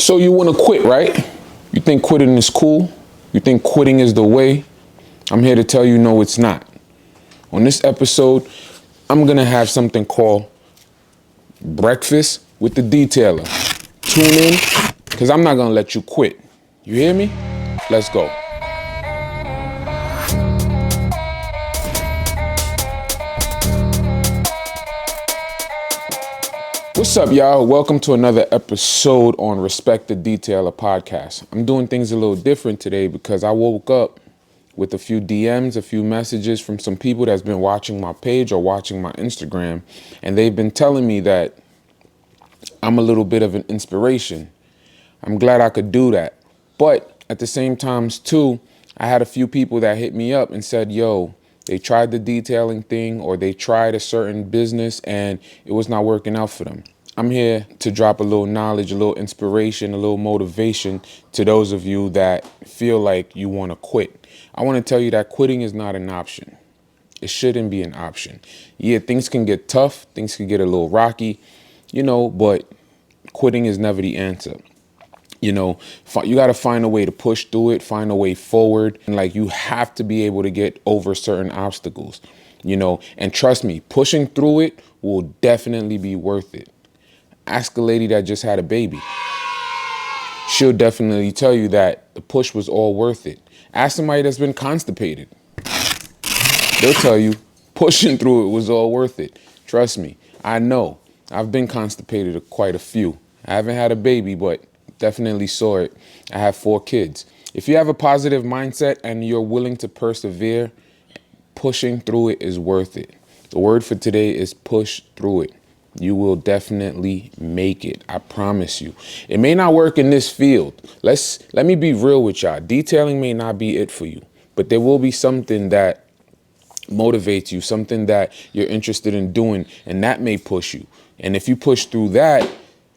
So you want to quit, right? You think quitting is cool? You think quitting is the way? I'm here to tell you, no, it's not. On this episode, I'm going to have something called Breakfast with the Detailer. Tune in, because I'm not going to let you quit. You hear me? Let's go. What's up, y'all? Welcome to another episode on Respect the Detailer podcast. I'm doing things a little different today because I woke up with a few DMs, a few messages from some people that's been watching my page or watching my Instagram, and they've been telling me that I'm a little bit of an inspiration. I'm glad I could do that. But at the same time, too, I had a few people that hit me up and said, yo, they tried the detailing thing or they tried a certain business and it was not working out for them. I'm here to drop a little knowledge, a little inspiration, a little motivation to those of you that feel like you want to quit. I want to tell you that quitting is not an option. It shouldn't be an option. Yeah, things can get tough. Things can get a little rocky, but quitting is never the answer. You got to find a way to push through it, find a way forward. And you have to be able to get over certain obstacles, and trust me, pushing through it will definitely be worth it. Ask a lady that just had a baby. She'll definitely tell you that the push was all worth it. Ask somebody that's been constipated. They'll tell you pushing through it was all worth it. Trust me, I know. I've been constipated quite a few. I haven't had a baby, but definitely saw it. I have 4 kids. If you have a positive mindset and you're willing to persevere, pushing through it is worth it. The word for today is push through it. You will definitely make it. I promise you. It may not work in this field. Let me be real with y'all. Detailing may not be it for you, but there will be something that motivates you, something that you're interested in doing, and that may push you. And if you push through that,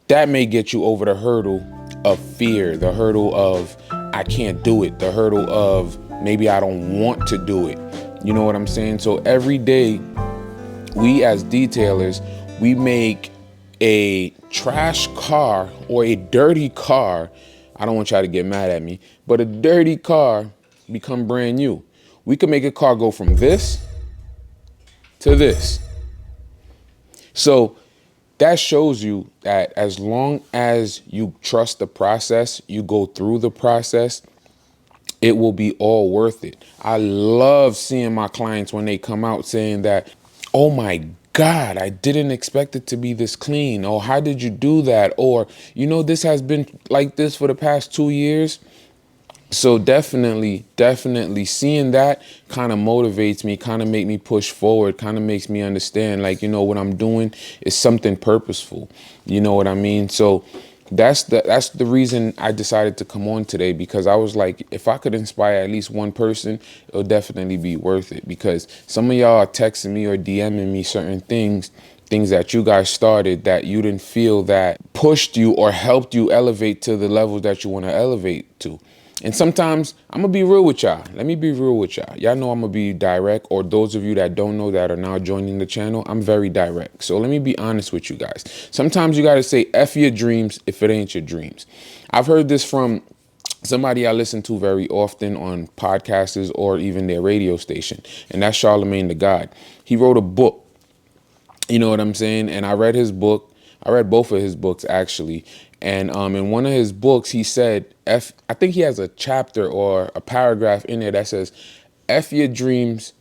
that may get you over the hurdle of fear, the hurdle of I can't do it, the hurdle of maybe I don't want to do it. You know what I'm saying? So every day, we as detailers, we make a trash car or a dirty car. I don't want y'all to get mad at me, but a dirty car become brand new. We can make a car go from this to this. So that shows you that as long as you trust the process, you go through the process, it will be all worth it. I love seeing my clients when they come out saying that, oh my God, I didn't expect it to be this clean. Or how did you do that? Or, this has been like this for the past 2 years. So definitely seeing that kind of motivates me, kind of make me push forward, kind of makes me understand what I'm doing is something purposeful. You know what I mean? So that's the reason I decided to come on today, because I was like, if I could inspire at least one person, it'll definitely be worth it, because some of y'all are texting me or DMing me certain things that you guys started that you didn't feel that pushed you or helped you elevate to the level that you want to elevate to. And sometimes I'm going to be real with y'all. Let me be real with y'all. Y'all know I'm going to be direct, or those of you that don't know that are now joining the channel, I'm very direct. So let me be honest with you guys. Sometimes you got to say F your dreams if it ain't your dreams. I've heard this from somebody I listen to very often on podcasts or even their radio station, and that's Charlemagne the God. He wrote a book, you know what I'm saying? And I read his book. I read both of his books, actually. And in one of his books, he said, I think he has a chapter or a paragraph in there that says, F your dreams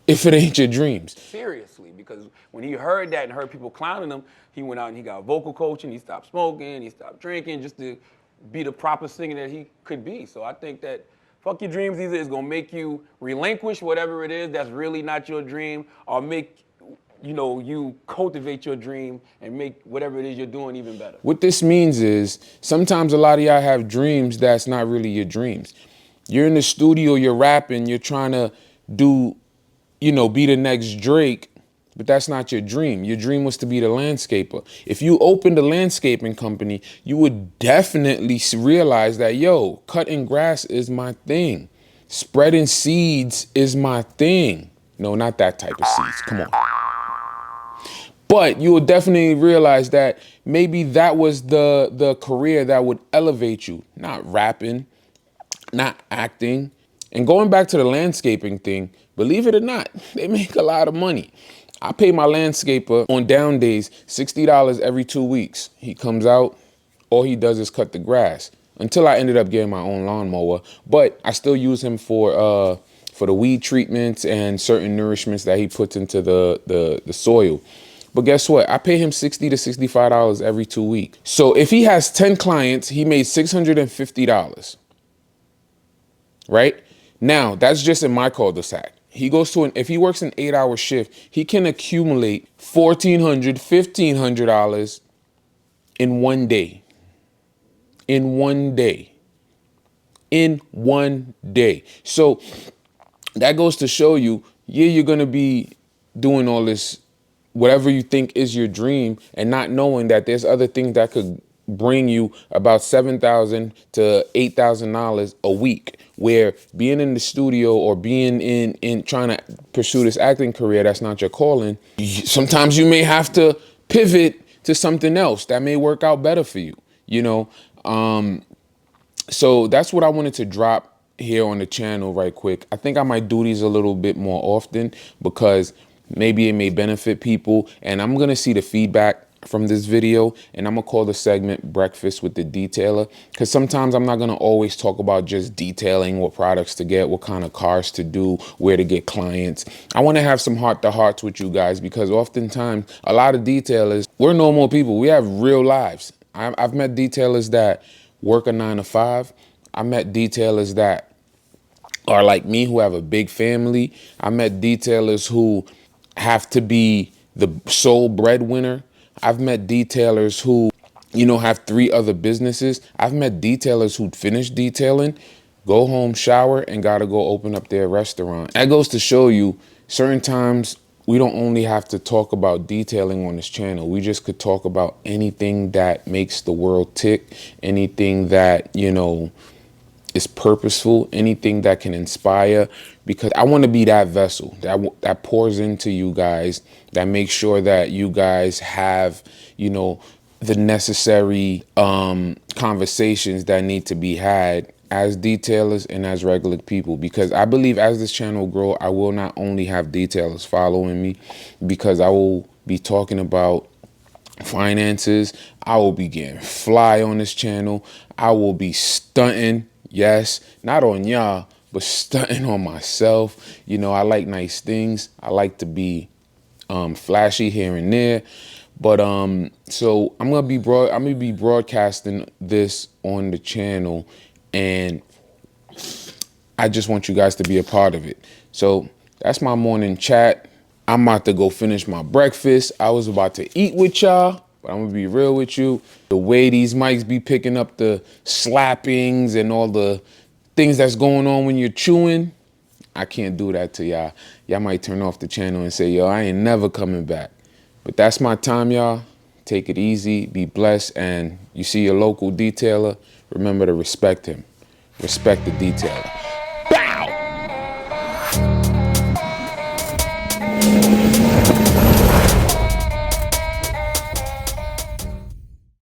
if it ain't your dreams. Seriously, because when he heard that and heard people clowning him, he went out and he got vocal coaching, he stopped smoking, he stopped drinking, just to be the proper singer that he could be. So I think that fuck your dreams either is gonna make you relinquish whatever it is that's really not your dream, or make you cultivate your dream and make whatever it is you're doing even better. What this means is sometimes a lot of y'all have dreams that's not really your dreams. You're in the studio, you're rapping, you're trying to do, be the next Drake, but that's not your dream. Your dream was to be the landscaper. If you opened a landscaping company, you would definitely realize that, cutting grass is my thing. Spreading seeds is my thing. No, not that type of seeds. Come on. But you will definitely realize that maybe that was the career that would elevate you, not rapping, not acting. And going back to the landscaping thing, believe it or not, they make a lot of money. I pay my landscaper on down days $60 every 2 weeks. He comes out, all he does is cut the grass. Until I ended up getting my own lawnmower, but I still use him for the weed treatments and certain nourishments that he puts into the soil. But guess what? I pay him $60 to $65 every 2 weeks. So if he has 10 clients, he made $650. Right? Now, that's just in my cul-de-sac. He goes to if he works an 8-hour shift, he can accumulate $1,400, $1,500 in one day. In one day. In one day. So that goes to show you, yeah, you're going to be doing all this, whatever you think is your dream, and not knowing that there's other things that could bring you about $7,000 to $8,000 a week, where being in the studio or being in trying to pursue this acting career that's not your calling, sometimes you may have to pivot to something else that may work out better for you, you know. So that's what I wanted to drop here on the channel right quick. I think I might do these a little bit more often because maybe it may benefit people, and I'm going to see the feedback from this video, and I'm gonna call the segment Breakfast with the Detailer, because sometimes I'm not gonna always talk about just detailing, what products to get, what kind of cars to do, where to get clients. I want to have some heart-to-hearts with you guys, because oftentimes a lot of detailers, we're normal people, we have real lives. I've met detailers that work a 9 to 5. I met detailers that are like me, who have a big family. I met detailers who have to be the sole breadwinner. I've met detailers who, have 3 other businesses. I've met detailers who finish detailing, go home, shower, and gotta go open up their restaurant. That goes to show you, certain times we don't only have to talk about detailing on this channel. We just could talk about anything that makes the world tick, anything that, is purposeful, anything that can inspire, because I want to be that vessel that pours into you guys, that makes sure that you guys have, the necessary conversations that need to be had as detailers and as regular people. Because I believe as this channel grow, I will not only have detailers following me, because I will be talking about finances. I will be getting fly on this channel. I will be stunting. Yes, not on y'all, but stunting on myself. I like nice things. I like to be flashy here and there. But so I'm gonna be broadcasting this on the channel, and I just want you guys to be a part of it. So that's my morning chat. I'm about to go finish my breakfast. I was about to eat with y'all, but I'm gonna be real with you. The way these mics be picking up the slappings and all the things that's going on when you're chewing, I can't do that to y'all. Y'all might turn off the channel and say, yo, I ain't never coming back. But that's my time, y'all. Take it easy, be blessed, and you see your local detailer, remember to respect him. Respect the detailer. Bow!